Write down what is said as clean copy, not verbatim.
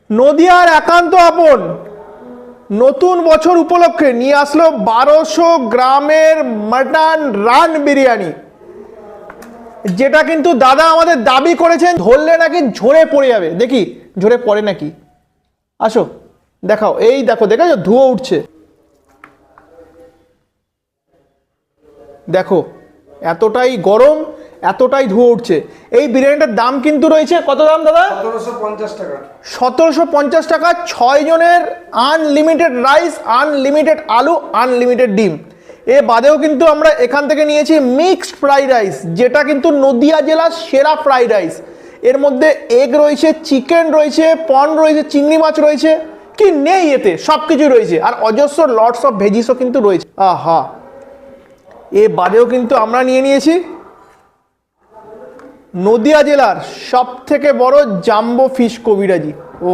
নদিয়ার একান্ত আপন নতুন বছর উপলক্ষে নিয়ে আসলো 1200 গ্রামের মাটন রান বিরিয়ানি, যেটা কিন্তু দাদা আমাদের দাবি করেছেন ধরলে নাকি ঝরে পড়ে যাবে। দেখি ঝরে পড়ে নাকি, আসো দেখাও। এই দেখো, দেখেছো ধুয়ো উঠছে, দেখো এতটাই গরম, এতটাই ধুয়ো উঠছে। এই বিরিয়ানিটার দাম কিন্তু রয়েছে কত দাম দাদা? 1750 টাকা। 1750 টাকা। 6 জনের আনলিমিটেড রাইস, আনলিমিটেড আলু, আনলিমিটেড ডিম। এ বাদেও কিন্তু আমরা এখান থেকে নিয়েছি মিক্সড ফ্রাইড রাইস, যেটা কিন্তু নদিয়া জেলার সেরা ফ্রাইড রাইস। এর মধ্যে এগ রয়েছে, চিকেন রয়েছে, পন রয়েছে, চিংড়ি মাছ রয়েছে, কি নেই এতে, সব কিছু রয়েছে। আর অজস্র লটস অফ ভেজিসও কিন্তু রয়েছে। আহা, এ বাদেও কিন্তু আমরা নিয়ে নিয়েছি নদিয়া জেলার সব থেকে বড় জাম্বো ফিশ কবিরাজি। ও